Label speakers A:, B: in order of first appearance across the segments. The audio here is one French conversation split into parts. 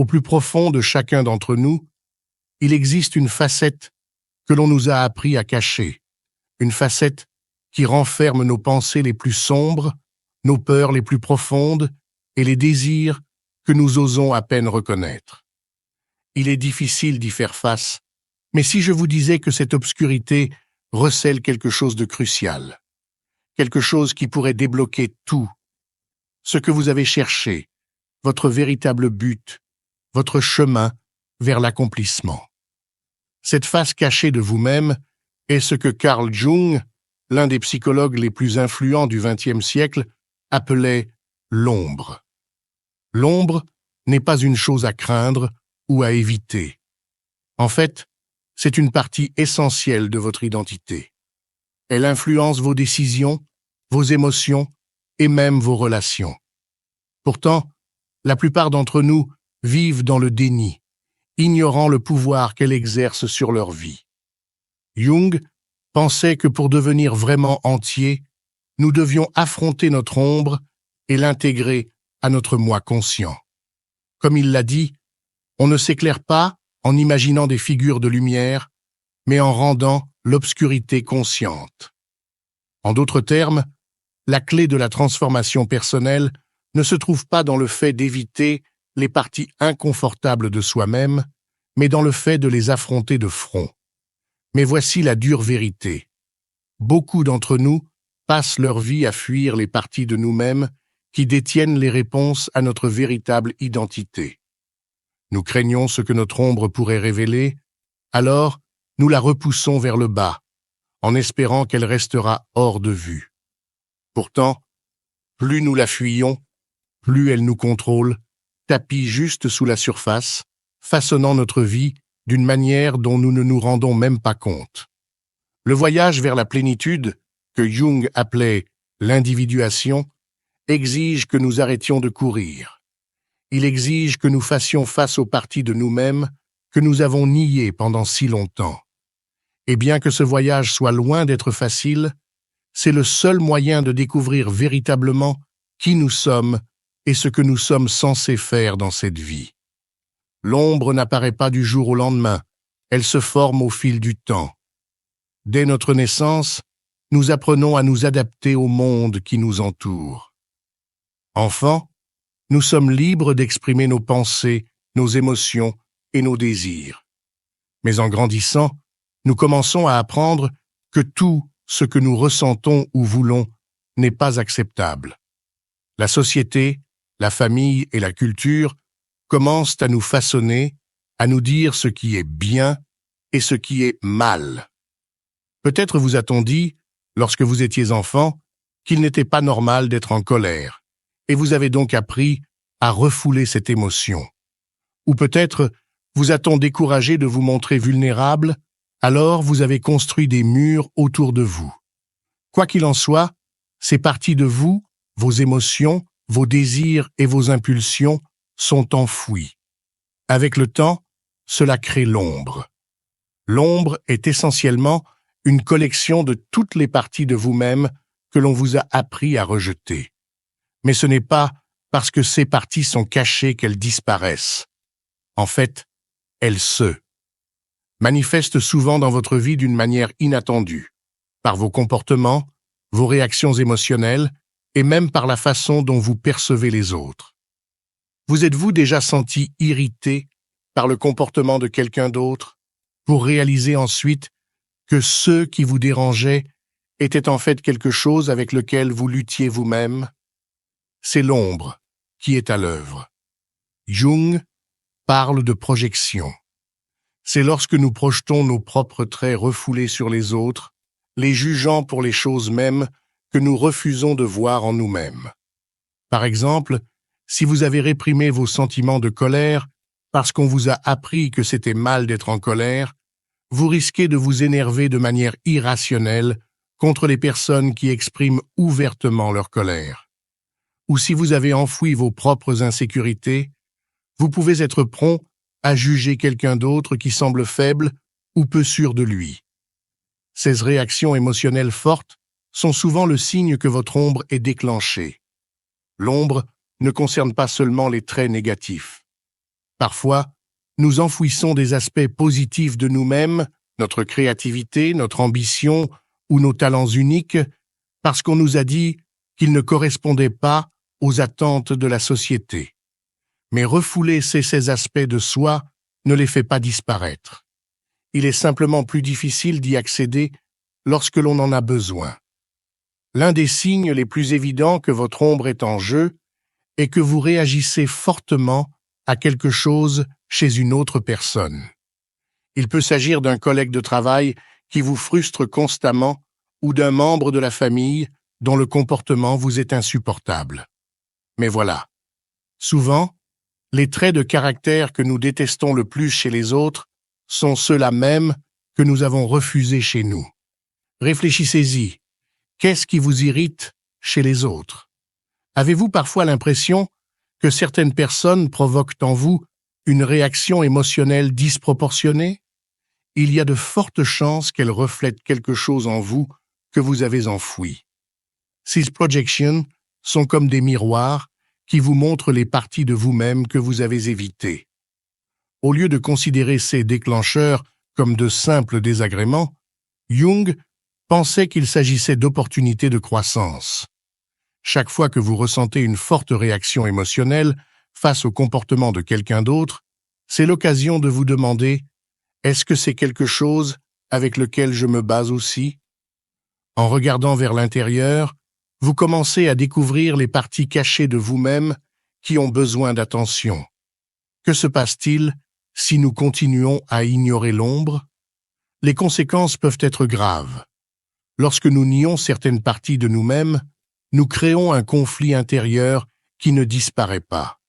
A: Au plus profond de chacun d'entre nous, il existe une facette que l'on nous a appris à cacher, une facette qui renferme nos pensées les plus sombres, nos peurs les plus profondes et les désirs que nous osons à peine reconnaître. Il est difficile d'y faire face, mais si je vous disais que cette obscurité recèle quelque chose de crucial, quelque chose qui pourrait débloquer tout, ce que vous avez cherché, votre véritable but, votre chemin vers l'accomplissement. Cette face cachée de vous-même est ce que Carl Jung, l'un des psychologues les plus influents du XXe siècle, appelait l'ombre. L'ombre n'est pas une chose à craindre ou à éviter. En fait, c'est une partie essentielle de votre identité. Elle influence vos décisions, vos émotions et même vos relations. Pourtant, la plupart d'entre nous vivent dans le déni, ignorant le pouvoir qu'elle exerce sur leur vie. Jung pensait que pour devenir vraiment entiers, nous devions affronter notre ombre et l'intégrer à notre moi conscient. Comme il l'a dit, on ne s'éclaire pas en imaginant des figures de lumière, mais en rendant l'obscurité consciente. En d'autres termes, la clé de la transformation personnelle ne se trouve pas dans le fait d'éviter les parties inconfortables de soi-même, mais dans le fait de les affronter de front. Mais voici la dure vérité. Beaucoup d'entre nous passent leur vie à fuir les parties de nous-mêmes qui détiennent les réponses à notre véritable identité. Nous craignons ce que notre ombre pourrait révéler, alors nous la repoussons vers le bas, en espérant qu'elle restera hors de vue. Pourtant, plus nous la fuyons, plus elle nous contrôle, tapis juste sous la surface, façonnant notre vie d'une manière dont nous ne nous rendons même pas compte. Le voyage vers la plénitude, que Jung appelait l'individuation, exige que nous arrêtions de courir. Il exige que nous fassions face aux parties de nous-mêmes que nous avons niées pendant si longtemps. Et bien que ce voyage soit loin d'être facile, c'est le seul moyen de découvrir véritablement qui nous sommes et ce que nous sommes censés faire dans cette vie. L'ombre n'apparaît pas du jour au lendemain, elle se forme au fil du temps. Dès notre naissance, nous apprenons à nous adapter au monde qui nous entoure. Enfants, nous sommes libres d'exprimer nos pensées, nos émotions et nos désirs. Mais en grandissant, nous commençons à apprendre que tout ce que nous ressentons ou voulons n'est pas acceptable. La société, la famille et la culture commencent à nous façonner, à nous dire ce qui est bien et ce qui est mal. Peut-être vous a-t-on dit, lorsque vous étiez enfant, qu'il n'était pas normal d'être en colère, et vous avez donc appris à refouler cette émotion. Ou peut-être vous a-t-on découragé de vous montrer vulnérable, alors vous avez construit des murs autour de vous. Quoi qu'il en soit, ces parties de vous, vos émotions, vos désirs et vos impulsions sont enfouies. Avec le temps, cela crée l'ombre. L'ombre est essentiellement une collection de toutes les parties de vous-même que l'on vous a appris à rejeter. Mais ce n'est pas parce que ces parties sont cachées qu'elles disparaissent. En fait, elles se manifestent souvent dans votre vie d'une manière inattendue, par vos comportements, vos réactions émotionnelles et même par la façon dont vous percevez les autres. Vous êtes-vous déjà senti irrité par le comportement de quelqu'un d'autre pour réaliser ensuite que ce qui vous dérangeait était en fait quelque chose avec lequel vous luttiez vous-même? C'est l'ombre qui est à l'œuvre. Jung parle de projection. C'est lorsque nous projetons nos propres traits refoulés sur les autres, les jugeant pour les choses mêmes que nous refusons de voir en nous-mêmes. Par exemple, si vous avez réprimé vos sentiments de colère parce qu'on vous a appris que c'était mal d'être en colère, vous risquez de vous énerver de manière irrationnelle contre les personnes qui expriment ouvertement leur colère. Ou si vous avez enfoui vos propres insécurités, vous pouvez être prompt à juger quelqu'un d'autre qui semble faible ou peu sûr de lui. Ces réactions émotionnelles fortes sont souvent le signe que votre ombre est déclenchée. L'ombre ne concerne pas seulement les traits négatifs. Parfois, nous enfouissons des aspects positifs de nous-mêmes, notre créativité, notre ambition ou nos talents uniques, parce qu'on nous a dit qu'ils ne correspondaient pas aux attentes de la société. Mais refouler ces aspects de soi ne les fait pas disparaître. Il est simplement plus difficile d'y accéder lorsque l'on en a besoin. L'un des signes les plus évidents que votre ombre est en jeu est que vous réagissez fortement à quelque chose chez une autre personne. Il peut s'agir d'un collègue de travail qui vous frustre constamment ou d'un membre de la famille dont le comportement vous est insupportable. Mais voilà, souvent, les traits de caractère que nous détestons le plus chez les autres sont ceux-là même que nous avons refusés chez nous. Réfléchissez-y. Qu'est-ce qui vous irrite chez les autres? Avez-vous parfois l'impression que certaines personnes provoquent en vous une réaction émotionnelle disproportionnée? Il y a de fortes chances qu'elles reflètent quelque chose en vous que vous avez enfoui. Ces projections sont comme des miroirs qui vous montrent les parties de vous-même que vous avez évitées. Au lieu de considérer ces déclencheurs comme de simples désagréments, Jung pensait qu'il s'agissait d'opportunités de croissance. Chaque fois que vous ressentez une forte réaction émotionnelle face au comportement de quelqu'un d'autre, c'est l'occasion de vous demander « Est-ce que c'est quelque chose avec lequel je me base aussi ?» En regardant vers l'intérieur, vous commencez à découvrir les parties cachées de vous-même qui ont besoin d'attention. Que se passe-t-il si nous continuons à ignorer l'ombre? Les conséquences peuvent être graves. Lorsque nous nions certaines parties de nous-mêmes, nous créons un conflit intérieur qui ne disparaît pas.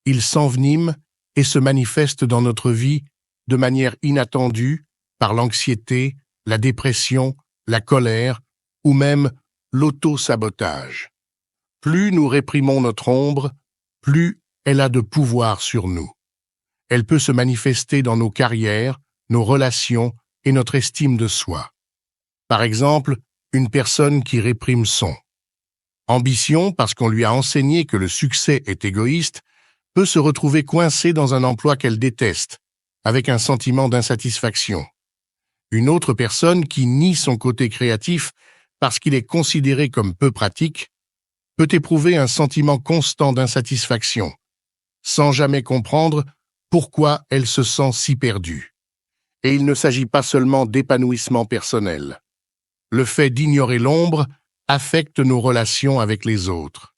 A: Il s'envenime et se manifeste dans notre vie de manière inattendue par l'anxiété, la dépression, la colère ou même l'auto-sabotage. Plus nous réprimons notre ombre, plus elle a de pouvoir sur nous. Elle peut se manifester dans nos carrières, nos relations et notre estime de soi. Par exemple, une personne qui réprime son ambition parce qu'on lui a enseigné que le succès est égoïste peut se retrouver coincée dans un emploi qu'elle déteste, avec un sentiment d'insatisfaction. Une autre personne qui nie son côté créatif parce qu'il est considéré comme peu pratique peut éprouver un sentiment constant d'insatisfaction, sans jamais comprendre pourquoi elle se sent si perdue. Et il ne s'agit pas seulement d'épanouissement personnel. Le fait d'ignorer l'ombre affecte nos relations avec les autres.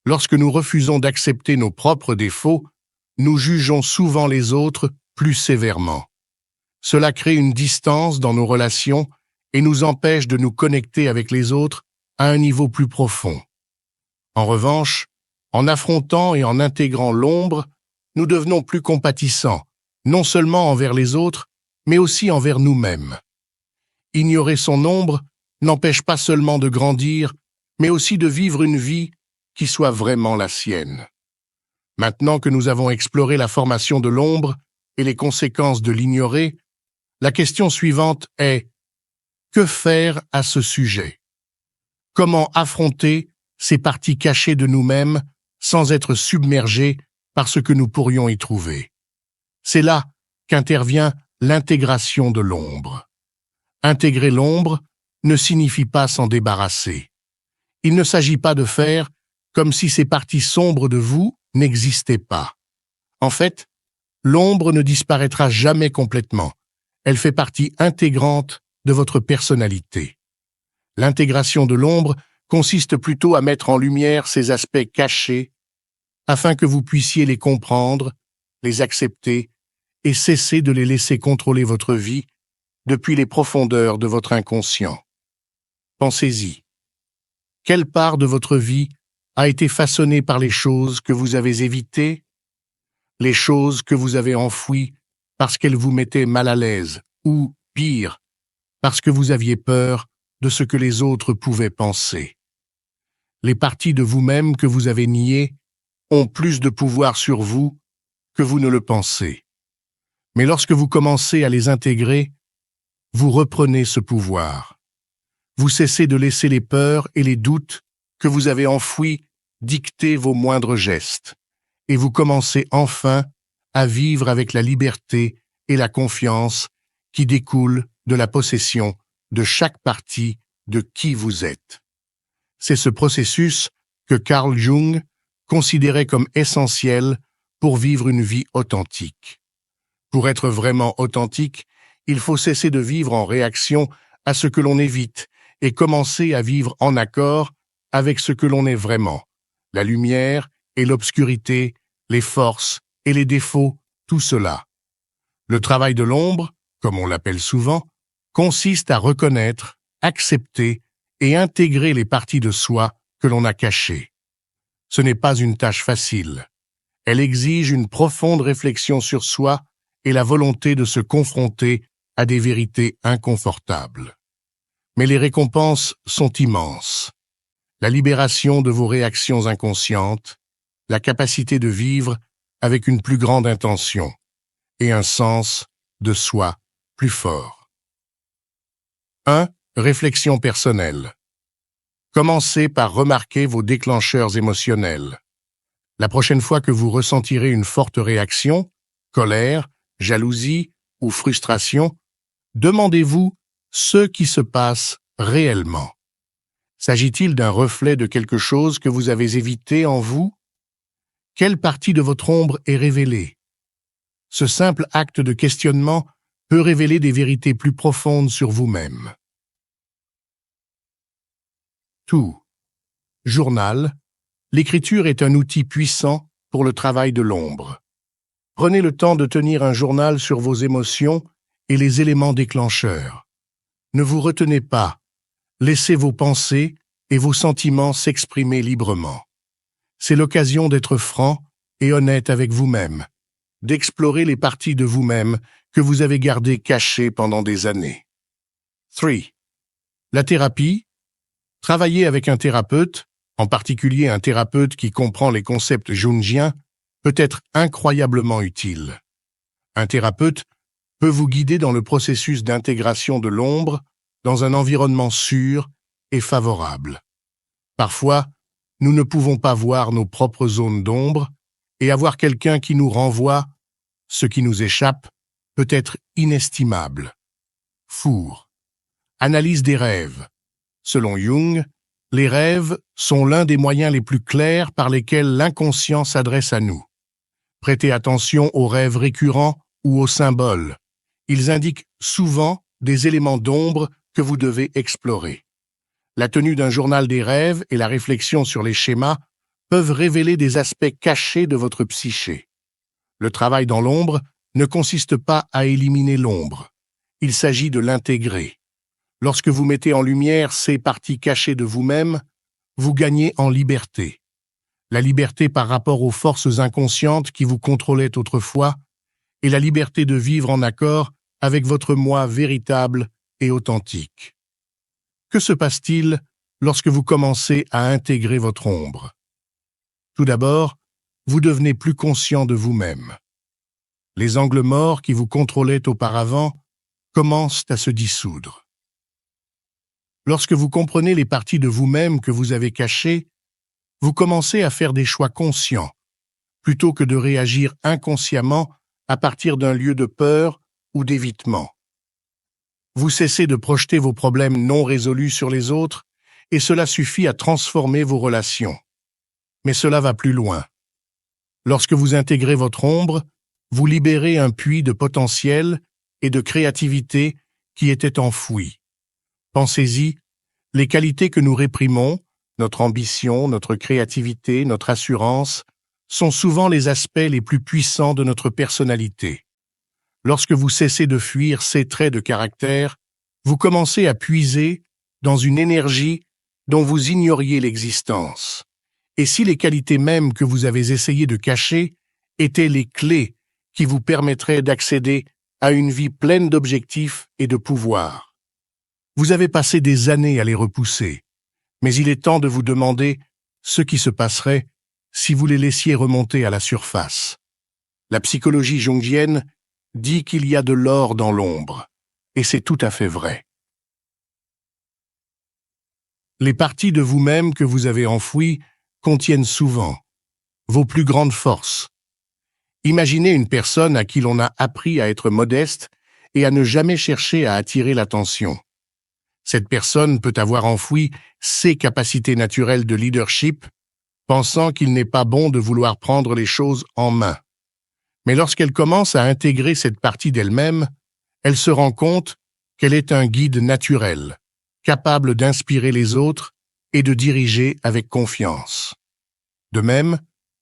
A: Lorsque nous refusons d'accepter nos propres défauts, nous jugeons souvent les autres plus sévèrement. Cela crée une distance dans nos relations et nous empêche de nous connecter avec les autres à un niveau plus profond. En revanche, en affrontant et en intégrant l'ombre, nous devenons plus compatissants, non seulement envers les autres, mais aussi envers nous-mêmes. Ignorer son ombre n'empêche pas seulement de grandir, mais aussi de vivre une vie qui soit vraiment la sienne. Maintenant que nous avons exploré la formation de l'ombre et les conséquences de l'ignorer, la question suivante est « Que faire à ce sujet ?» Comment affronter ces parties cachées de nous-mêmes sans être submergés par ce que nous pourrions y trouver? C'est là qu'intervient l'intégration de l'ombre. Intégrer l'ombre ne signifie pas s'en débarrasser. Il ne s'agit pas de faire comme si ces parties sombres de vous n'existaient pas. En fait, l'ombre ne disparaîtra jamais complètement. Elle fait partie intégrante de votre personnalité. L'intégration de l'ombre consiste plutôt à mettre en lumière ces aspects cachés afin que vous puissiez les comprendre, les accepter et cesser de les laisser contrôler votre vie depuis les profondeurs de votre inconscient. Pensez-y. Quelle part de votre vie a été façonnée par les choses que vous avez évitées, les choses que vous avez enfouies parce qu'elles vous mettaient mal à l'aise, ou, pire, parce que vous aviez peur de ce que les autres pouvaient penser. Les parties de vous-même que vous avez niées ont plus de pouvoir sur vous que vous ne le pensez. Mais lorsque vous commencez à les intégrer, vous reprenez ce pouvoir. Vous cessez de laisser les peurs et les doutes que vous avez enfouis dicter vos moindres gestes, et vous commencez enfin à vivre avec la liberté et la confiance qui découlent de la possession de chaque partie de qui vous êtes. C'est ce processus que Carl Jung considérait comme essentiel pour vivre une vie authentique. Pour être vraiment authentique, il faut cesser de vivre en réaction à ce que l'on évite et commencer à vivre en accord avec ce que l'on est vraiment. La lumière et l'obscurité, les forces et les défauts, tout cela. Le travail de l'ombre, comme on l'appelle souvent, consiste à reconnaître, accepter et intégrer les parties de soi que l'on a cachées. Ce n'est pas une tâche facile. Elle exige une profonde réflexion sur soi et la volonté de se confronter à des vérités inconfortables. Mais les récompenses sont immenses. La libération de vos réactions inconscientes, la capacité de vivre avec une plus grande intention et un sens de soi plus fort. 1. Réflexion personnelle. Commencez par remarquer vos déclencheurs émotionnels. La prochaine fois que vous ressentirez une forte réaction, colère, jalousie ou frustration, demandez-vous ce qui se passe réellement. S'agit-il d'un reflet de quelque chose que vous avez évité en vous? Quelle partie de votre ombre est révélée? Ce simple acte de questionnement peut révéler des vérités plus profondes sur vous-même. 2. Journal. L'écriture est un outil puissant pour le travail de l'ombre. Prenez le temps de tenir un journal sur vos émotions et les éléments déclencheurs. Ne vous retenez pas. Laissez vos pensées et vos sentiments s'exprimer librement. C'est l'occasion d'être franc et honnête avec vous-même, d'explorer les parties de vous-même que vous avez gardées cachées pendant des années. 3. La thérapie. Travailler avec un thérapeute, en particulier un thérapeute qui comprend les concepts jungiens, peut être incroyablement utile. Un thérapeute peut vous guider dans le processus d'intégration de l'ombre dans un environnement sûr et favorable. Parfois, nous ne pouvons pas voir nos propres zones d'ombre et avoir quelqu'un qui nous renvoie ce qui nous échappe peut être inestimable. Four. Analyse des rêves. Selon Jung, les rêves sont l'un des moyens les plus clairs par lesquels l'inconscient s'adresse à nous. Prêtez attention aux rêves récurrents ou aux symboles. Ils indiquent souvent des éléments d'ombre que vous devez explorer. La tenue d'un journal des rêves et la réflexion sur les schémas peuvent révéler des aspects cachés de votre psyché. Le travail dans l'ombre ne consiste pas à éliminer l'ombre. Il s'agit de l'intégrer. Lorsque vous mettez en lumière ces parties cachées de vous-même, vous gagnez en liberté. La liberté par rapport aux forces inconscientes qui vous contrôlaient autrefois et la liberté de vivre en accord avec votre moi véritable et authentique. Que se passe-t-il lorsque vous commencez à intégrer votre ombre? Tout d'abord, vous devenez plus conscient de vous-même. Les angles morts qui vous contrôlaient auparavant commencent à se dissoudre. Lorsque vous comprenez les parties de vous-même que vous avez cachées, vous commencez à faire des choix conscients, plutôt que de réagir inconsciemment à partir d'un lieu de peur ou d'évitement. Vous cessez de projeter vos problèmes non résolus sur les autres, et cela suffit à transformer vos relations. Mais cela va plus loin. Lorsque vous intégrez votre ombre, vous libérez un puits de potentiel et de créativité qui était enfoui. Pensez-y, les qualités que nous réprimons, notre ambition, notre créativité, notre assurance, sont souvent les aspects les plus puissants de notre personnalité. Lorsque vous cessez de fuir ces traits de caractère, vous commencez à puiser dans une énergie dont vous ignoriez l'existence. Et si les qualités mêmes que vous avez essayé de cacher étaient les clés qui vous permettraient d'accéder à une vie pleine d'objectifs et de pouvoir? Vous avez passé des années à les repousser, mais il est temps de vous demander ce qui se passerait si vous les laissiez remonter à la surface. La psychologie jungienne dit qu'il y a de l'or dans l'ombre, et c'est tout à fait vrai. Les parties de vous-même que vous avez enfouies contiennent souvent vos plus grandes forces. Imaginez une personne à qui l'on a appris à être modeste et à ne jamais chercher à attirer l'attention. Cette personne peut avoir enfoui ses capacités naturelles de leadership, pensant qu'il n'est pas bon de vouloir prendre les choses en main. Mais lorsqu'elle commence à intégrer cette partie d'elle-même, elle se rend compte qu'elle est un guide naturel, capable d'inspirer les autres et de diriger avec confiance. De même,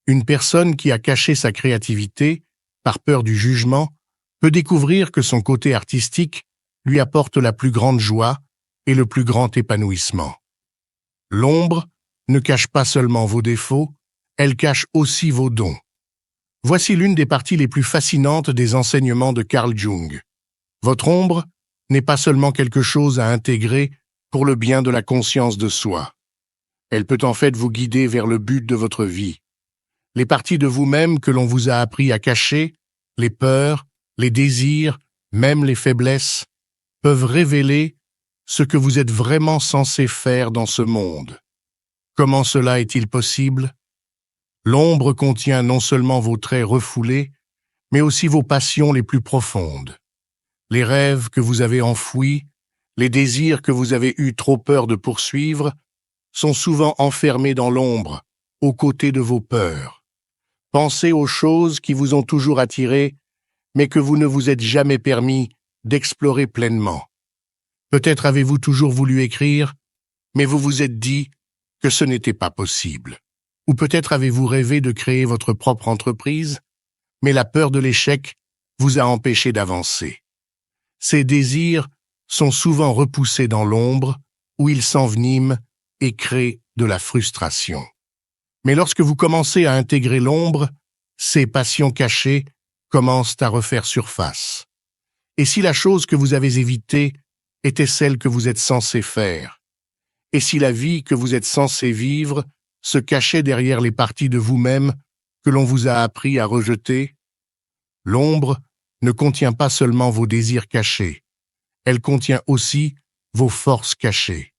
A: une personne qui a caché sa créativité, par peur du jugement, peut découvrir que son côté artistique lui apporte la plus grande joie et le plus grand épanouissement. L'ombre ne cache pas seulement vos défauts, elle cache aussi vos dons. Voici l'une des parties les plus fascinantes des enseignements de Carl Jung. Votre ombre n'est pas seulement quelque chose à intégrer pour le bien de la conscience de soi. Elle peut en fait vous guider vers le but de votre vie. Les parties de vous-même que l'on vous a appris à cacher, les peurs, les désirs, même les faiblesses, peuvent révéler ce que vous êtes vraiment censé faire dans ce monde. Comment cela est-il possible? L'ombre contient non seulement vos traits refoulés, mais aussi vos passions les plus profondes. Les rêves que vous avez enfouis, les désirs que vous avez eu trop peur de poursuivre, sont souvent enfermés dans l'ombre, aux côtés de vos peurs. Pensez aux choses qui vous ont toujours attiré, mais que vous ne vous êtes jamais permis d'explorer pleinement. Peut-être avez-vous toujours voulu écrire, mais vous vous êtes dit que ce n'était pas possible. Ou peut-être avez-vous rêvé de créer votre propre entreprise, mais la peur de l'échec vous a empêché d'avancer. Ces désirs sont souvent repoussés dans l'ombre, où ils s'enveniment et créent de la frustration. Mais lorsque vous commencez à intégrer l'ombre, ces passions cachées commencent à refaire surface. Et si la chose que vous avez évitée était celle que vous êtes censé faire? Et si la vie que vous êtes censé vivre se cachait derrière les parties de vous-même que l'on vous a appris à rejeter? L'ombre ne contient pas seulement vos désirs cachés, elle contient aussi vos forces cachées.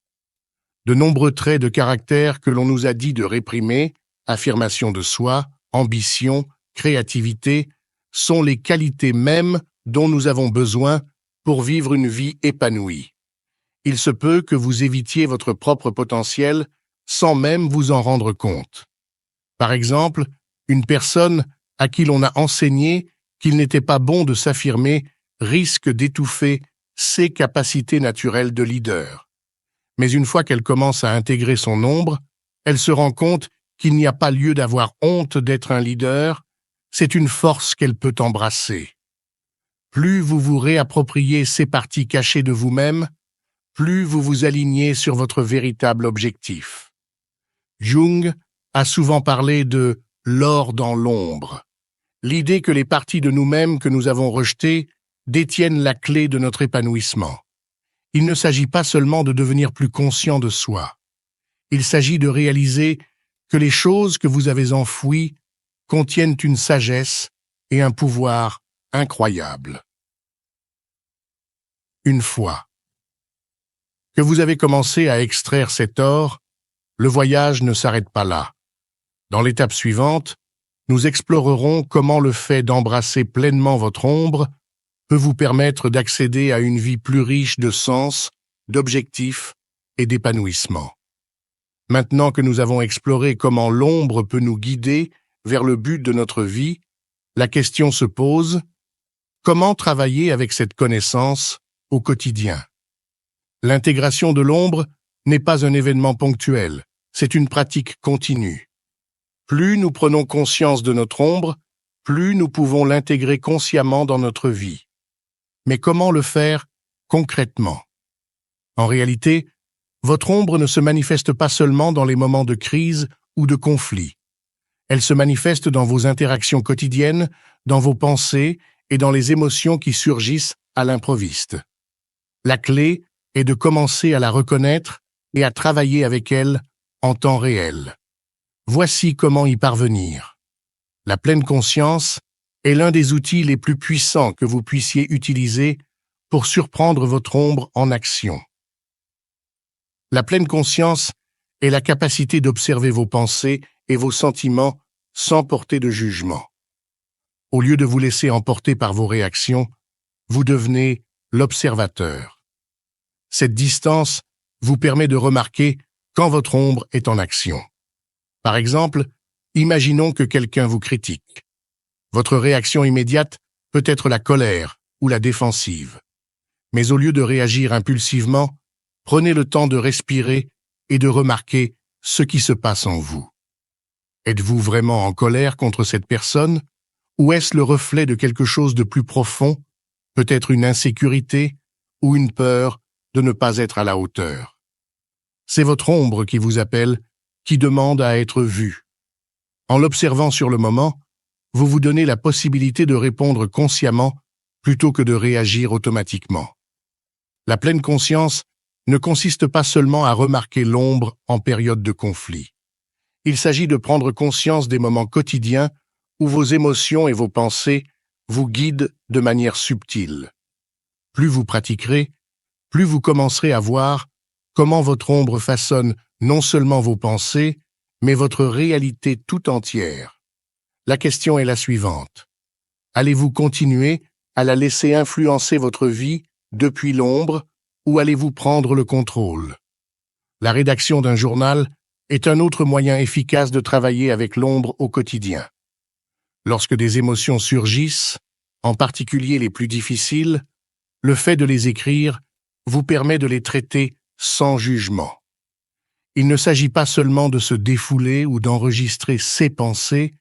A: De nombreux traits de caractère que l'on nous a dit de réprimer, affirmation de soi, ambition, créativité, sont les qualités mêmes dont nous avons besoin pour vivre une vie épanouie. Il se peut que vous évitiez votre propre potentiel sans même vous en rendre compte. Par exemple, une personne à qui l'on a enseigné qu'il n'était pas bon de s'affirmer risque d'étouffer ses capacités naturelles de leader. Mais une fois qu'elle commence à intégrer son ombre, elle se rend compte qu'il n'y a pas lieu d'avoir honte d'être un leader, c'est une force qu'elle peut embrasser. Plus vous vous réappropriez ces parties cachées de vous-même, plus vous vous alignez sur votre véritable objectif. Jung a souvent parlé de « l'or dans l'ombre », l'idée que les parties de nous-mêmes que nous avons rejetées détiennent la clé de notre épanouissement. Il ne s'agit pas seulement de devenir plus conscient de soi. Il s'agit de réaliser que les choses que vous avez enfouies contiennent une sagesse et un pouvoir incroyables. Une fois que vous avez commencé à extraire cet or, le voyage ne s'arrête pas là. Dans l'étape suivante, nous explorerons comment le fait d'embrasser pleinement votre ombre peut vous permettre d'accéder à une vie plus riche de sens, d'objectifs et d'épanouissement. Maintenant que nous avons exploré comment l'ombre peut nous guider vers le but de notre vie, la question se pose: comment travailler avec cette connaissance au quotidien? L'intégration de l'ombre n'est pas un événement ponctuel, c'est une pratique continue. Plus nous prenons conscience de notre ombre, plus nous pouvons l'intégrer consciemment dans notre vie. Mais comment le faire concrètement? En réalité, votre ombre ne se manifeste pas seulement dans les moments de crise ou de conflit. Elle se manifeste dans vos interactions quotidiennes, dans vos pensées et dans les émotions qui surgissent à l'improviste. La clé est de commencer à la reconnaître et à travailler avec elle en temps réel. Voici comment y parvenir. La pleine conscience est l'un des outils les plus puissants que vous puissiez utiliser pour surprendre votre ombre en action. La pleine conscience est la capacité d'observer vos pensées et vos sentiments sans porter de jugement. Au lieu de vous laisser emporter par vos réactions, vous devenez l'observateur. Cette distance vous permet de remarquer quand votre ombre est en action. Par exemple, imaginons que quelqu'un vous critique. Votre réaction immédiate peut être la colère ou la défensive. Mais au lieu de réagir impulsivement, prenez le temps de respirer et de remarquer ce qui se passe en vous. Êtes-vous vraiment en colère contre cette personne, ou est-ce le reflet de quelque chose de plus profond, peut-être une insécurité ou une peur de ne pas être à la hauteur? C'est votre ombre qui vous appelle, qui demande à être vue. En l'observant sur le moment, vous vous donnez la possibilité de répondre consciemment plutôt que de réagir automatiquement. La pleine conscience ne consiste pas seulement à remarquer l'ombre en période de conflit. Il s'agit de prendre conscience des moments quotidiens où vos émotions et vos pensées vous guident de manière subtile. Plus vous pratiquerez, plus vous commencerez à voir comment votre ombre façonne non seulement vos pensées, mais votre réalité tout entière. La question est la suivante. Allez-vous continuer à la laisser influencer votre vie depuis l'ombre, ou allez-vous prendre le contrôle? La rédaction d'un journal est un autre moyen efficace de travailler avec l'ombre au quotidien. Lorsque des émotions surgissent, en particulier les plus difficiles, le fait de les écrire vous permet de les traiter sans jugement. Il ne s'agit pas seulement de se défouler ou d'enregistrer ses pensées,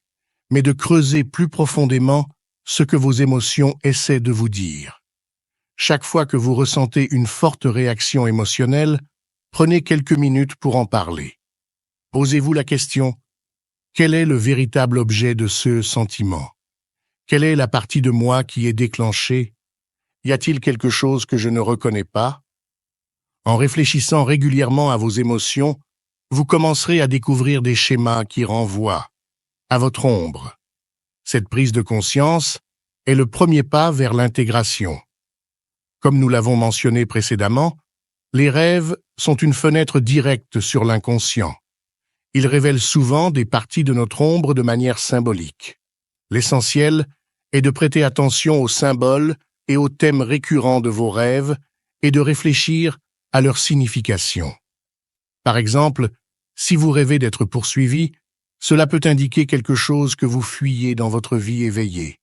A: mais de creuser plus profondément ce que vos émotions essaient de vous dire. Chaque fois que vous ressentez une forte réaction émotionnelle, prenez quelques minutes pour en parler. Posez-vous la question, quel est le véritable objet de ce sentiment? Quelle est la partie de moi qui est déclenchée? Y a-t-il quelque chose que je ne reconnais pas? En réfléchissant régulièrement à vos émotions, vous commencerez à découvrir des schémas qui renvoient à votre ombre. Cette prise de conscience est le premier pas vers l'intégration. Comme nous l'avons mentionné précédemment, les rêves sont une fenêtre directe sur l'inconscient. Ils révèlent souvent des parties de notre ombre de manière symbolique. L'essentiel est de prêter attention aux symboles et aux thèmes récurrents de vos rêves et de réfléchir à leur signification. Par exemple, si vous rêvez d'être poursuivi, cela peut indiquer quelque chose que vous fuyez dans votre vie éveillée.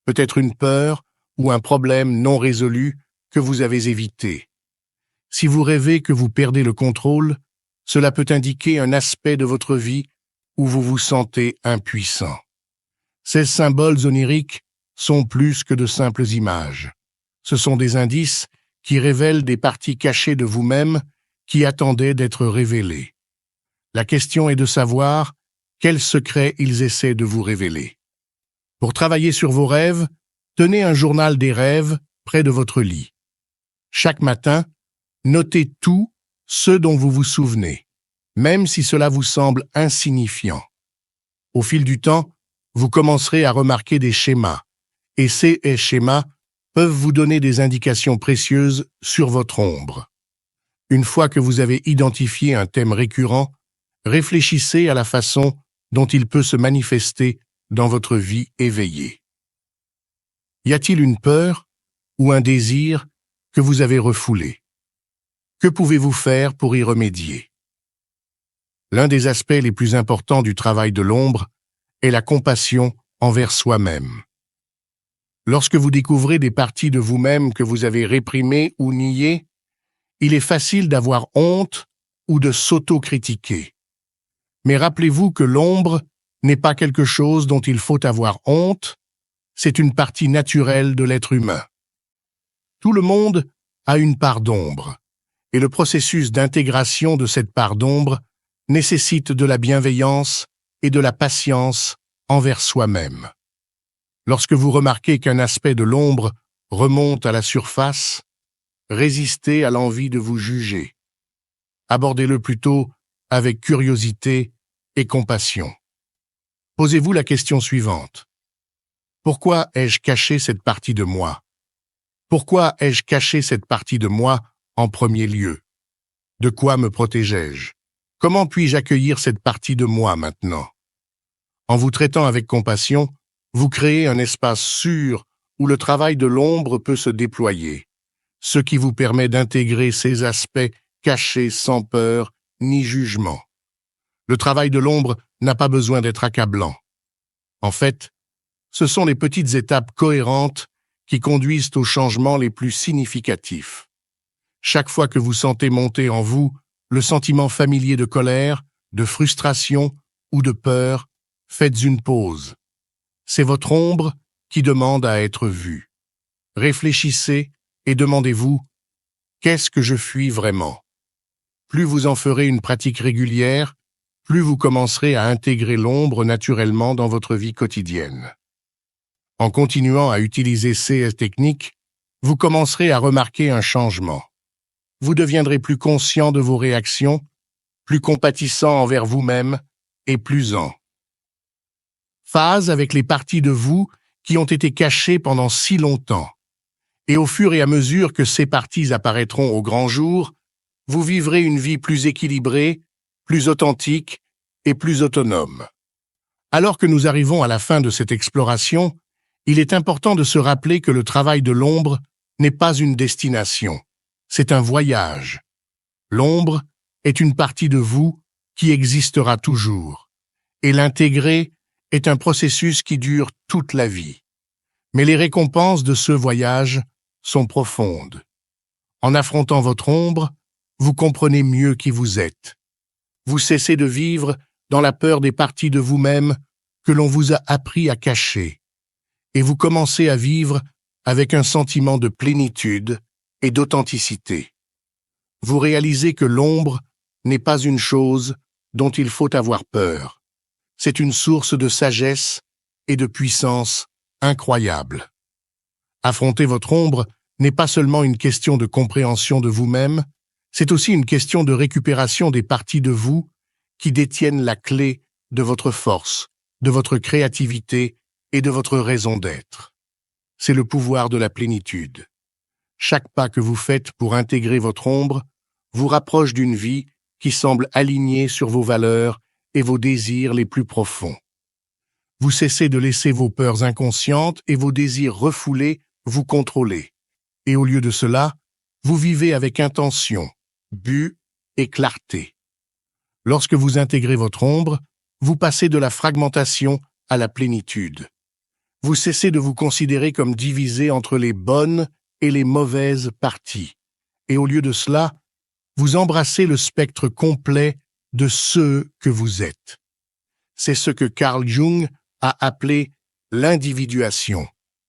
A: Peut-être une peur ou un problème non résolu que vous avez évité. Si vous rêvez que vous perdez le contrôle, cela peut indiquer un aspect de votre vie où vous vous sentez impuissant. Ces symboles oniriques sont plus que de simples images. Ce sont des indices qui révèlent des parties cachées de vous-même qui attendaient d'être révélées. La question est de savoir quels secrets ils essaient de vous révéler. Pour travailler sur vos rêves, tenez un journal des rêves près de votre lit. Chaque matin, notez tout ce dont vous vous souvenez, même si cela vous semble insignifiant. Au fil du temps, vous commencerez à remarquer des schémas, et ces schémas peuvent vous donner des indications précieuses sur votre ombre. Une fois que vous avez identifié un thème récurrent, réfléchissez à la façon dont il peut se manifester dans votre vie éveillée. Y a-t-il une peur ou un désir que vous avez refoulé? Que pouvez-vous faire pour y remédier? L'un des aspects les plus importants du travail de l'ombre est la compassion envers soi-même. Lorsque vous découvrez des parties de vous-même que vous avez réprimées ou niées, il est facile d'avoir honte ou de s'auto-critiquer. Mais rappelez-vous que l'ombre n'est pas quelque chose dont il faut avoir honte, c'est une partie naturelle de l'être humain. Tout le monde a une part d'ombre, et le processus d'intégration de cette part d'ombre nécessite de la bienveillance et de la patience envers soi-même. Lorsque vous remarquez qu'un aspect de l'ombre remonte à la surface, résistez à l'envie de vous juger. Abordez-le plutôt avec curiosité et compassion. Posez-vous la question suivante. Pourquoi ai-je caché cette partie de moi? Pourquoi ai-je caché cette partie de moi en premier lieu? De quoi me protégeais-je? Comment puis-je accueillir cette partie de moi maintenant? En vous traitant avec compassion, Vous créez un espace sûr où le travail de l'ombre peut se déployer, ce qui vous permet d'intégrer ces aspects cachés sans peur ni jugement. Le travail de l'ombre n'a pas besoin d'être accablant. En fait, ce sont les petites étapes cohérentes qui conduisent aux changements les plus significatifs. Chaque fois que vous sentez monter en vous le sentiment familier de colère, de frustration ou de peur, faites une pause. C'est votre ombre qui demande à être vue. Réfléchissez et demandez-vous « Qu'est-ce que je fuis vraiment ?» Plus vous en ferez une pratique régulière, plus vous commencerez à intégrer l'ombre naturellement dans votre vie quotidienne. En continuant à utiliser ces techniques, vous commencerez à remarquer un changement. Vous deviendrez plus conscient de vos réactions, plus compatissant envers vous-même et plus zen. Phase avec les parties de vous qui ont été cachées pendant si longtemps. Et au fur et à mesure que ces parties apparaîtront au grand jour, vous vivrez une vie plus équilibrée, plus authentique et plus autonome. Alors que nous arrivons à la fin de cette exploration, il est important de se rappeler que le travail de l'ombre n'est pas une destination, c'est un voyage. L'ombre est une partie de vous qui existera toujours, et l'intégrer est un processus qui dure toute la vie. Mais les récompenses de ce voyage sont profondes. En affrontant votre ombre, vous comprenez mieux qui vous êtes. Vous cessez de vivre dans la peur des parties de vous-même que l'on vous a appris à cacher, et vous commencez à vivre avec un sentiment de plénitude et d'authenticité. Vous réalisez que l'ombre n'est pas une chose dont il faut avoir peur. C'est une source de sagesse et de puissance incroyable. Affronter votre ombre n'est pas seulement une question de compréhension de vous-même, c'est aussi une question de récupération des parties de vous qui détiennent la clé de votre force, de votre créativité et de votre raison d'être. C'est le pouvoir de la plénitude. Chaque pas que vous faites pour intégrer votre ombre vous rapproche d'une vie qui semble alignée sur vos valeurs et vos désirs les plus profonds. Vous cessez de laisser vos peurs inconscientes et vos désirs refoulés vous contrôler. Et au lieu de cela, vous vivez avec intention, but et clarté. Lorsque vous intégrez votre ombre, vous passez de la fragmentation à la plénitude. Vous cessez de vous considérer comme divisé entre les bonnes et les mauvaises parties. Et au lieu de cela, vous embrassez le spectre complet de ce que vous êtes. C'est ce que Carl Jung a appelé l'individuation,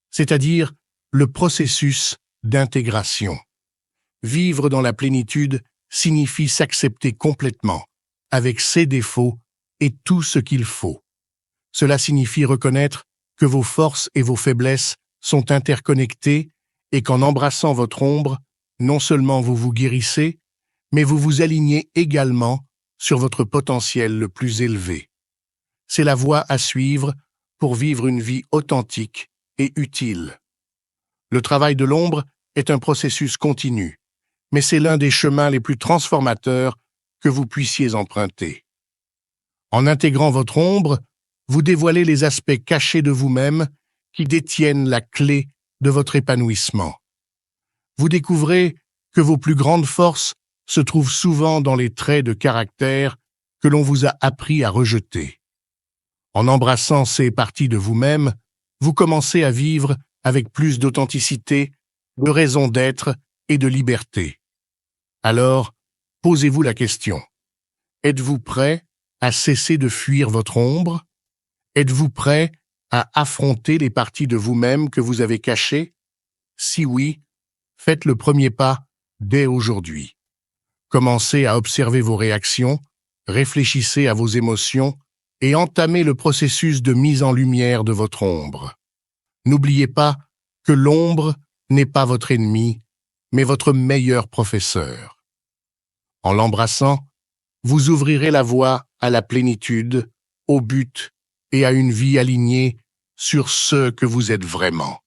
A: c'est-à-dire le processus d'intégration. Vivre dans la plénitude signifie s'accepter complètement, avec ses défauts et tout ce qu'il faut. Cela signifie reconnaître que vos forces et vos faiblesses sont interconnectées et qu'en embrassant votre ombre, non seulement vous vous guérissez, mais vous vous alignez également sur votre potentiel le plus élevé. C'est la voie à suivre pour vivre une vie authentique et utile. Le travail de l'ombre est un processus continu, mais c'est l'un des chemins les plus transformateurs que vous puissiez emprunter. En intégrant votre ombre, vous dévoilez les aspects cachés de vous-même qui détiennent la clé de votre épanouissement. Vous découvrez que vos plus grandes forces se trouvent souvent dans les traits de caractère que l'on vous a appris à rejeter. En embrassant ces parties de vous-même, vous commencez à vivre avec plus d'authenticité, de raison d'être et de liberté. Alors, posez-vous la question. Êtes-vous prêt à cesser de fuir votre ombre? Êtes-vous prêt à affronter les parties de vous-même que vous avez cachées? Si oui, faites le premier pas dès aujourd'hui. Commencez à observer vos réactions, réfléchissez à vos émotions et entamez le processus de mise en lumière de votre ombre. N'oubliez pas que l'ombre n'est pas votre ennemi, mais votre meilleur professeur. En l'embrassant, vous ouvrirez la voie à la plénitude, au but et à une vie alignée sur ce que vous êtes vraiment.